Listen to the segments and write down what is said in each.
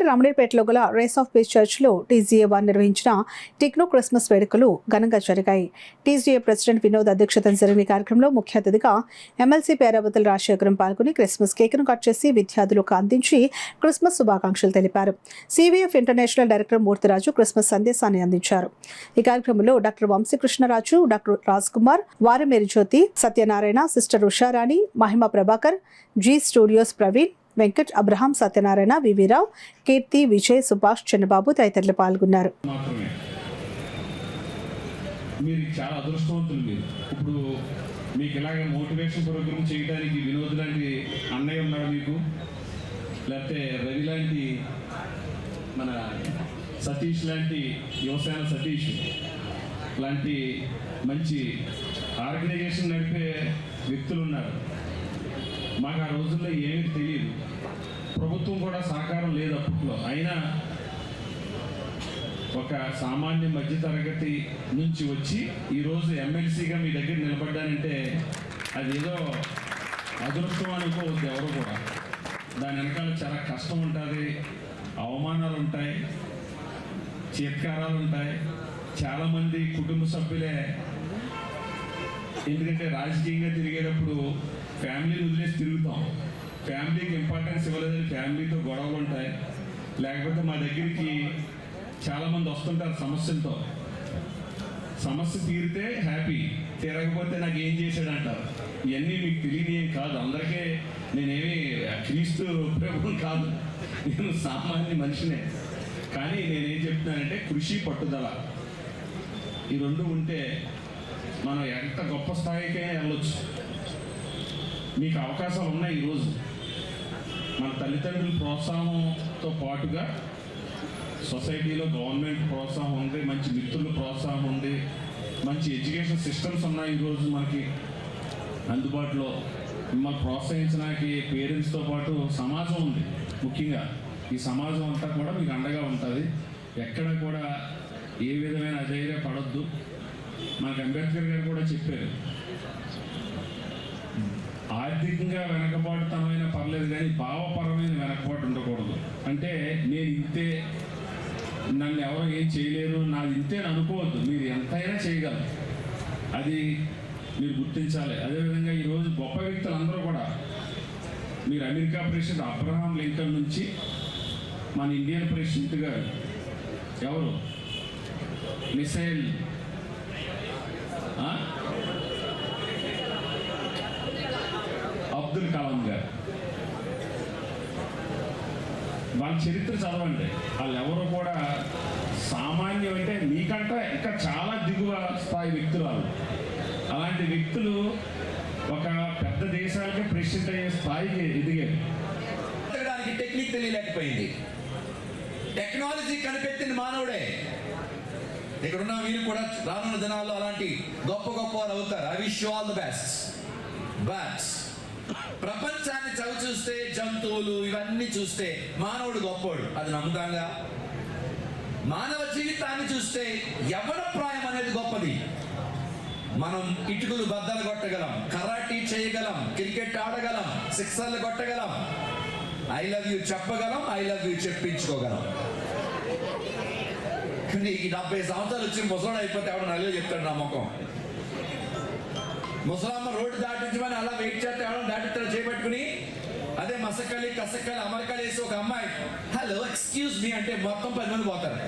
నగరి రమణీపేటలో గల race of piece చర్చ్లో TGA వారు నిర్వహించిన టెక్నో క్రిస్మస్ వేడుకలు ఘనంగా జరిగాయి. టీజీఏ ప్రెసిడెంట్ వినోద్ అధ్యక్షతన జరిగిన కార్యక్రమంలో ముఖ్య అతిథిగా ఎమ్మెల్సీ పేరావతుల రాజశేఖరం పాల్గొని క్రిస్మస్ కేక్ను కట్ చేసి విద్యార్థులకు అందించి క్రిస్మస్ శుభాకాంక్షలు తెలిపారు. CVF international director Murthiraju Christmas సందేశాన్ని అందించారు. ఈ కార్యక్రమంలో డాక్టర్ వంశీకృష్ణరాజు, డాక్టర్ రాజ్ కుమార్, వారమేరి Jyothi, Satyanarayana, sister Usharani, Mahima Prabhakar, Zee Studios Praveen, Venkat, Abraham, Satyanarayana, వివిరావు, కీర్తి, విజయ్, సుభాష్, చంద్రబాబు తదితరులు పాల్గొన్నారు. మీరు చాలా అదృష్టవంతులు. మీరు ఇప్పుడు మీకు ఇలాగ మోటివేషన్ ప్రోగ్రామ్ చేయడానికి వినోద్ లాంటి అన్నయ్య ఉన్నాడు మీకు, లేకపోతే రవి లాంటి మన సతీష్ లాంటి యువసేన సతీష్ లాంటి మంచి ఆర్గనైజేషన్ నడిపే వ్యక్తులు ఉన్నారు. మాకు ఆ రోజుల్లో ఏమీ తెలియదు, ప్రభుత్వం కూడా సహకారం లేదు అప్పట్లో. అయినా ఒక సామాన్య మధ్యతరగతి నుంచి వచ్చి ఈరోజు ఎమ్మెల్సీగా మీ దగ్గర నిలబడ్డానంటే అది ఏదో అదృష్టం అనుకోవద్దు ఎవరు కూడా. దాని వెనకాల చాలా కష్టం ఉంటుంది, అవమానాలు ఉంటాయి, చీత్కారాలు ఉంటాయి. చాలామంది కుటుంబ సభ్యులే, ఎందుకంటే రాజకీయంగా తిరిగేటప్పుడు ఫ్యామిలీని వదిలేసి తిరుగుతాం. ఫ్యామిలీకి ఇంపార్టెన్స్ ఇవ్వలేదని ఫ్యామిలీతో గొడవలు ఉంటాయి. లేకపోతే మా దగ్గరికి చాలామంది వస్తుంటారు సమస్యలతో. సమస్య తీరితే హ్యాపీ, తీరకపోతే నాకు ఏం చేశాడంటారు. ఇవన్నీ మీకు తెలియని ఏం కాదు. అందరికీ నేనేమి క్రీస్తు ప్రభువు కాదు, నేను సామాన్య మనిషినే. కానీ నేనేం చెప్తున్నానంటే కృషి, పట్టుదల ఈ రెండు ఉంటే మనం ఎంత గొప్ప స్థాయికైనా వెళ్ళొచ్చు. మీకు అవకాశాలు ఉన్నాయి. ఈరోజు మన తల్లిదండ్రుల ప్రోత్సాహంతో పాటుగా సొసైటీలో గవర్నమెంట్ ప్రోత్సాహం ఉంది, మంచి మిత్రుల ప్రోత్సాహం ఉంది, మంచి ఎడ్యుకేషన్ సిస్టమ్స్ ఉన్నాయి ఈరోజు మనకి అందుబాటులో. మిమ్మల్ని ప్రోత్సహించడానికి పేరెంట్స్తో పాటు సమాజం ఉంది. ముఖ్యంగా ఈ సమాజం అంతా కూడా మీకు అండగా ఉంటుంది. ఎక్కడ కూడా ఏ విధమైన అధైర్య పడొద్దు. మనకు అంబేద్కర్ గారు కూడా చెప్పారు, ఆర్థికంగా వెనకబాటుతనమైన పర్లేదు కానీ భావపరమైన వెనకబాటు ఉండకూడదు. అంటే నేను ఇంతే, నన్ను ఎవరు ఏం చేయలేరు, నాది ఇంతే అని అనుకోవద్దు. మీరు ఎంతైనా చేయగలరు, అది మీరు గుర్తించాలి. అదేవిధంగా ఈరోజు గొప్ప వ్యక్తులు అందరూ కూడా, మీరు అమెరికా ప్రెసిడెంట్ అబ్రహాం లింకన్ నుంచి మన ఇండియన్ ప్రెసిడెంట్ గారు ఎవరు, మిసైల్ అబ్దుల్ కలాం గారు, వాళ్ళ చరిత్ర చదవండి. వాళ్ళు ఎవరు కూడా సామాన్యం, అంటే మీకంటే ఇంకా చాలా దిగువ స్థాయి వ్యక్తులు వాళ్ళు. అలాంటి వ్యక్తులు ఒక పెద్ద దేశాలకే ప్రెసిడెంట్ అయ్యే స్థాయికి ఎదిగారు. టెక్నిక్ తెలియలేకపోయింది, టెక్నాలజీ కనిపెట్టింది మానవుడే. ఇక్కడున్న మీరు కూడా రానున్న దినాల్లో అలాంటి గొప్ప గొప్ప వారు అవుతారు. I wish you all the best. But ప్రపంచాన్ని చవి చూస్తే, జంతువులు ఇవన్నీ చూస్తే మానవుడు గొప్పోడు, అది నమ్ముతాంగా. మానవ జీవితాన్ని చూస్తే యవ్వన ప్రాయం అనేది గొప్పది. మనం ఇటుకలు బద్దలు కొట్టగలం, కరాటీ చేయగలం, క్రికెట్ ఆడగలం, సిక్సర్లు కొట్టగలం, ఐ లవ్ యూ చెప్పగలం, ఐ లవ్ యూ చెప్పించుకోగలం. నీకు 70 సంవత్సరాలు వచ్చి ముసలాడు అయిపోతే ఎవడు నల్లు చెప్తాడు నమ్మకం. ముసలమ్మ రోడ్డు దాటించమని అలా వెయిట్ చేస్తే ఎవడో దాటిస్తాడు చేపట్టుకుని. అదే మసకలి, కసకలి, అమరకలి వేసి ఒక అమ్మాయి హలో ఎక్స్క్యూజ్ మీ అంటే మొత్తం 10 మంది పోతారు.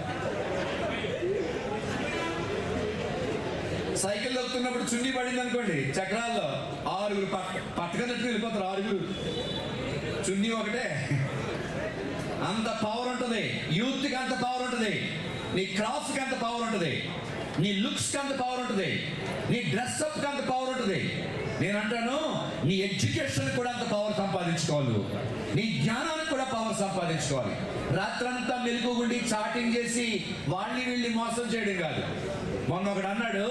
సైకిల్ దొక్కుతున్నప్పుడు చున్నీ పడింది అనుకోండి, చక్రాల్లో 6 పట్టుకున్నట్టు వెళ్ళిపోతారు. 6 చున్నీ ఒకటే. అంత పవర్ ఉంటుంది యూత్కి, అంత పవర్ ఉంటుంది. నీ క్రాఫ్ట్కి అంత పవర్ ఉంటుంది, నీ లుక్స్కి అంత పవర్ ఉంటుంది, నీ డ్రెస్అప్కి అంత పవర్ ఉంటుంది. నేను అంటాను, నీ ఎడ్యుకేషన్ కూడా అంత పవర్ సంపాదించుకోవాలి, నీ జ్ఞానానికి కూడా పవర్ సంపాదించుకోవాలి. రాత్రంతా మెలుగుండి చాటింగ్ చేసి వాళ్ళని వీళ్ళని మోసం చేయడం కాదు. మొన్న ఒకడు అన్నాడు,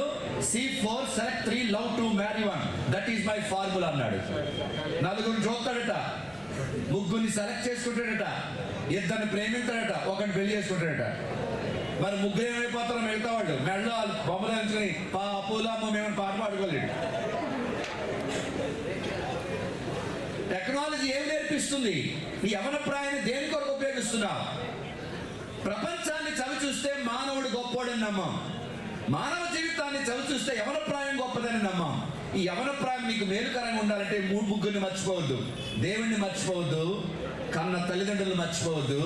C4 select 3 love to marry 1, that is my formula అన్నాడు. 4 చూస్తాడట, 3 సెలెక్ట్ చేసుకుంటాడట, 2 ప్రేమిస్తాడట, 1 పెళ్లి చేసుకుంటాడట. మరి 3 ఏమైపోతారో మిగతా వాళ్ళు మెడలో బొమ్మలు ఎంచుకుని పాపులమ్మ మేమని పాట పాడుకోలేడు. టెక్నాలజీ ఏం నేర్పిస్తుంది? నీ యవ్వన ప్రాయాన్ని దేని కొరకు ఉపయోగిస్తున్నావు? ప్రపంచాన్ని చవి చూస్తే మానవుడు గొప్పోడని నమ్మం. మానవ జీవితాన్ని చవి చూస్తే యవన ప్రాయం గొప్పదని నమ్మం. ఈ యవన ప్రాయం మీకు మేలుకరంగా ఉండాలంటే ముగ్గురిని మర్చిపోవద్దు. దేవుణ్ణి మర్చిపోవద్దు, కన్న తల్లిదండ్రులు మర్చిపోవద్దు,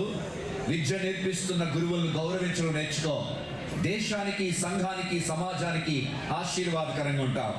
విద్య నేర్పిస్తున్న గురువులను గౌరవించడం నేర్చుకో. దేశానికి, సంఘానికి, సమాజానికి ఆశీర్వాదకరంగా ఉంటావు.